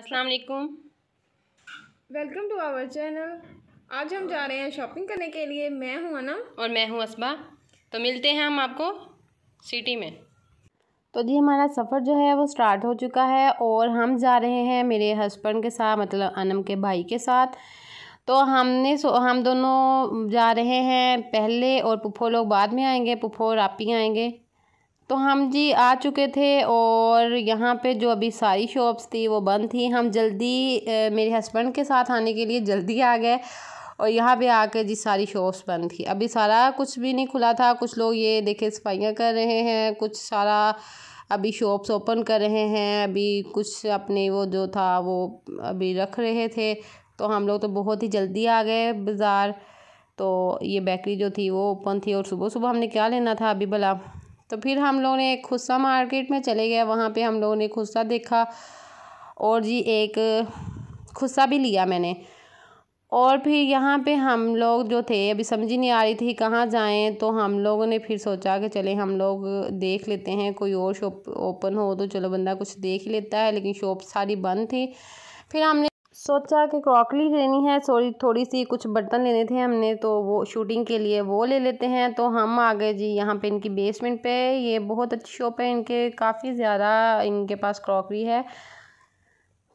अस्सलाम वालेकुम। Welcome to our channel. आज हम जा रहे हैं शॉपिंग करने के लिए। मैं हूं अनम और मैं हूं असबा। तो मिलते हैं हम आपको सिटी में। तो जी हमारा सफ़र जो है वो स्टार्ट हो चुका है और हम जा रहे हैं मेरे हस्बैंड के साथ, मतलब अनम के भाई के साथ। तो हम दोनों जा रहे हैं पहले और पुप्पो लोग बाद में आएंगे, पुप्पो और आप ही आएंगे। तो हम जी आ चुके थे और यहाँ पे जो अभी सारी शॉप्स थी वो बंद थी। हम जल्दी मेरे हस्बैंड के साथ आने के लिए जल्दी आ गए और यहाँ पे आके जी सारी शॉप्स बंद थी। अभी सारा कुछ भी नहीं खुला था। कुछ लोग ये देखे सफाइयाँ कर रहे हैं, कुछ सारा अभी शॉप्स ओपन कर रहे हैं, अभी कुछ अपने वो जो था वो अभी रख रहे थे। तो हम लोग तो बहुत ही जल्दी आ गए बाज़ार। तो ये बेकरी जो थी वो ओपन थी और सुबह सुबह हमने क्या लेना था अभी भला। तो फिर हम लोगों ने एक खुस्सा मार्केट में चले गए, वहाँ पे हम लोगों ने खुस्सा देखा और जी एक खुस्सा भी लिया मैंने। और फिर यहाँ पे हम लोग जो थे अभी समझ ही नहीं आ रही थी कहाँ जाएं। तो हम लोगों ने फिर सोचा कि चले हम लोग देख लेते हैं, कोई और शॉप ओपन हो तो चलो बंदा कुछ देख ही लेता है, लेकिन शॉप सारी बंद थी। फिर हमने सोचा कि क्रॉकरी लेनी है, थोड़ी सी कुछ बर्तन लेने थे हमने, तो वो शूटिंग के लिए वो ले लेते हैं। तो हम आ गए जी यहाँ पे इनकी बेसमेंट पे। ये बहुत अच्छी शॉप है इनके, काफ़ी ज़्यादा इनके पास क्रॉकरी है।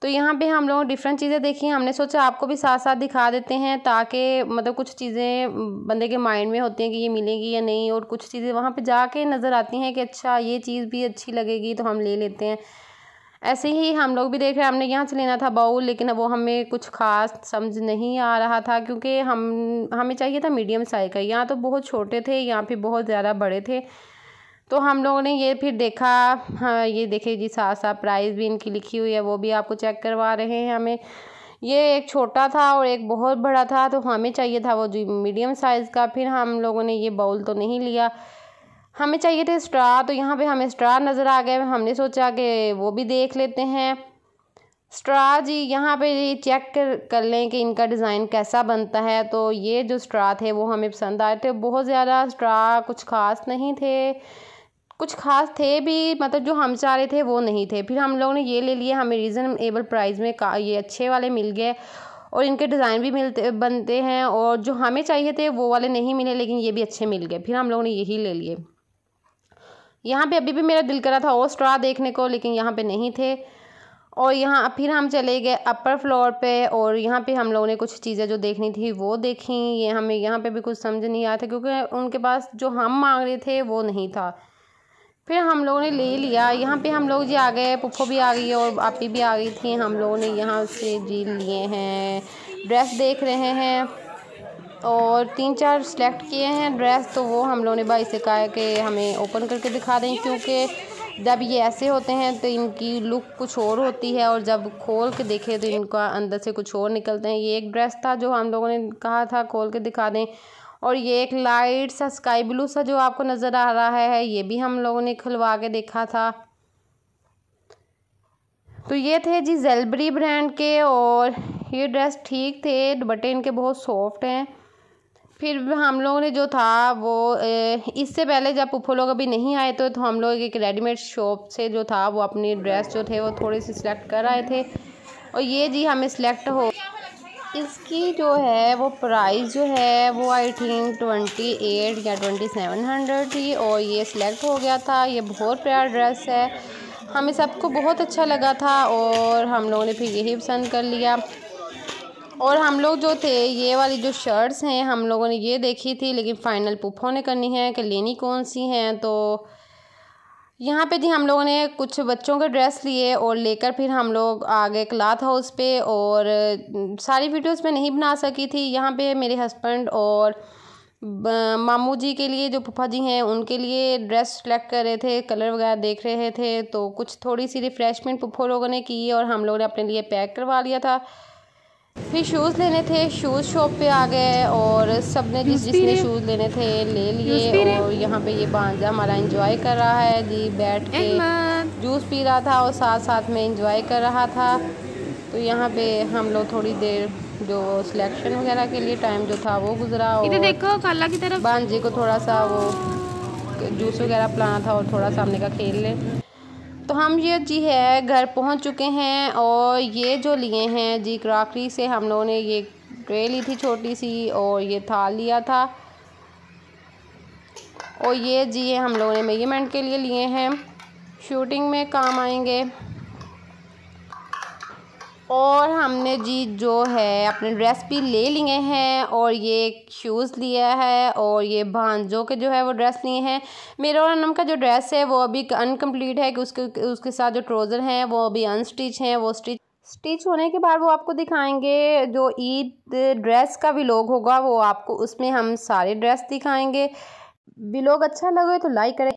तो यहाँ पे हम लोग डिफरेंट चीज़ें देखी। हमने सोचा आपको भी साथ साथ दिखा देते हैं, ताकि मतलब कुछ चीज़ें बंदे के माइंड में होती हैं कि ये मिलेगी या नहीं, और कुछ चीज़ें वहाँ पे जाके नज़र आती हैं कि अच्छा ये चीज़ भी अच्छी लगेगी तो हम ले लेते हैं। ऐसे ही हम लोग भी देख रहे हैं। हमने यहाँ से लेना था बाउल, लेकिन वो हमें कुछ ख़ास समझ नहीं आ रहा था क्योंकि हमें चाहिए था मीडियम साइज़ का। यहाँ तो बहुत छोटे थे, यहाँ पे बहुत ज़्यादा बड़े थे। तो हम लोगों ने ये फिर देखा। हाँ ये देखे जी, साथ साथ प्राइस भी इनकी लिखी हुई है, वो भी आपको चेक करवा रहे हैं हमें। ये एक छोटा था और एक बहुत बड़ा था, तो हमें चाहिए था वो जी मीडियम साइज़ का। फिर हम लोगों ने ये बाउल तो नहीं लिया, हमें चाहिए थे स्ट्रा। तो यहाँ पे हमें स्ट्रा नज़र आ गए, हमने सोचा कि वो भी देख लेते हैं स्ट्रा। जी यहाँ पे ये चेक कर लें कि इनका डिज़ाइन कैसा बनता है। तो ये जो स्ट्रा थे वो हमें पसंद आए थे। बहुत ज़्यादा स्ट्रा कुछ ख़ास नहीं थे, कुछ ख़ास थे भी, मतलब जो हम चाह रहे थे वो नहीं थे। फिर हम लोगों ने ये ले लिए, हमें रीज़नेबल प्राइस में ये अच्छे वाले मिल गए और इनके डिज़ाइन भी बनते हैं, और जो हमें चाहिए थे वो वाले नहीं मिले, लेकिन ये भी अच्छे मिल गए। फिर हम लोगों ने यही ले लिए। यहाँ पे अभी भी मेरा दिल करा था और स्ट्रा देखने को, लेकिन यहाँ पे नहीं थे। और यहाँ फिर हम चले गए अपर फ्लोर पे, और यहाँ पे हम लोगों ने कुछ चीज़ें जो देखनी थी वो देखी। ये हमें यहाँ पे भी कुछ समझ नहीं आया था क्योंकि उनके पास जो हम मांग रहे थे वो नहीं था। फिर हम लोगों ने ले लिया। यहाँ पे हम लोग जी आ गए, पुप्पो भी आ गई और आपी भी आ गई थी। हम लोगों ने यहाँ से जी लिए हैं, ड्रेस देख रहे हैं और 3-4 सिलेक्ट किए हैं ड्रेस। तो वो हम लोगों ने भाई से कहा है कि हमें ओपन करके दिखा दें, क्योंकि जब ये ऐसे होते हैं तो इनकी लुक कुछ और होती है, और जब खोल के देखें तो इनका अंदर से कुछ और निकलते हैं। ये एक ड्रेस था जो हम लोगों ने कहा था खोल के दिखा दें, और ये एक लाइट सा स्काई ब्लू सा जो आपको नज़र आ रहा है, ये भी हम लोगों ने खुलवा के देखा था। तो ये थे जी जेलबरी ब्रांड के, और ये ड्रेस ठीक थे, दुपट्टे इनके बहुत सॉफ्ट हैं। फिर हम लोगों ने जो था वो इससे पहले जब पुप्पो लोग अभी नहीं आए तो हम लोग एक रेडीमेड शॉप से जो था वो अपनी ड्रेस जो थे वो थोड़ी सी सिलेक्ट कर आए थे, और ये जी हमें सिलेक्ट हो। इसकी जो है वो प्राइस जो है वो आई थिंक 28 या 2700 थी, और ये सिलेक्ट हो गया था। ये बहुत प्यारा ड्रेस है, हमें सबको बहुत अच्छा लगा था और हम लोगों ने फिर यही पसंद कर लिया। और हम लोग जो थे ये वाली जो शर्ट्स हैं हम लोगों ने ये देखी थी, लेकिन फ़ाइनल पुप्पो ने करनी है कि लेनी कौन सी हैं। तो यहाँ पे जी हम लोगों ने कुछ बच्चों के ड्रेस लिए और लेकर फिर हम लोग आ गए क्लॉथ हाउस पे, और सारी वीडियोस में नहीं बना सकी थी। यहाँ पे मेरे हस्बैंड और मामू जी के लिए जो फूफा जी हैं उनके लिए ड्रेस सेलेक्ट कर रहे थे, कलर वगैरह देख रहे थे। तो कुछ थोड़ी सी रिफ़्रेशमेंट पुप्पो लोगों ने की और हम लोगों ने अपने लिए पैक करवा लिया था। फिर शूज़ लेने थे, शूज़ शॉप पे आ गए और सब ने जिसने शूज़ लेने थे ले लिए। और यहाँ पे ये भांजा हमारा एंजॉय कर रहा है जी, बैठ के जूस पी रहा था और साथ साथ में एंजॉय कर रहा था। तो यहाँ पे हम लोग थोड़ी देर जो सिलेक्शन वगैरह के लिए टाइम जो था वो गुजरा, और देखो खाला की तरफ भांजे को थोड़ा सा वो जूस वगैरह पिलाना था और थोड़ा सा हमने का खेल ले। तो हम ये जी है घर पहुंच चुके हैं और ये जो लिए हैं जी क्रॉकरी से हम लोगों ने ये ट्रे ली थी छोटी सी और ये थाल लिया था और ये जी ये हम लोगों ने मेजरमेंट के लिए हैं, शूटिंग में काम आएंगे। और हमने जी जो है अपने ड्रेस भी ले लिए हैं और ये शूज़ लिया है और ये भांजों के जो है वो ड्रेस लिए हैं। मेरे और अनम का जो ड्रेस है वो अभी अनकम्प्लीट है कि उसके साथ जो ट्राउज़र हैं वो अभी अनस्टिच हैं, वो स्टिच होने के बाद वो आपको दिखाएंगे। जो ईद ड्रेस का व्लॉग होगा वो आपको उसमें हम सारे ड्रेस दिखाएंगे। व्लॉग अच्छा लगे तो लाइक करें।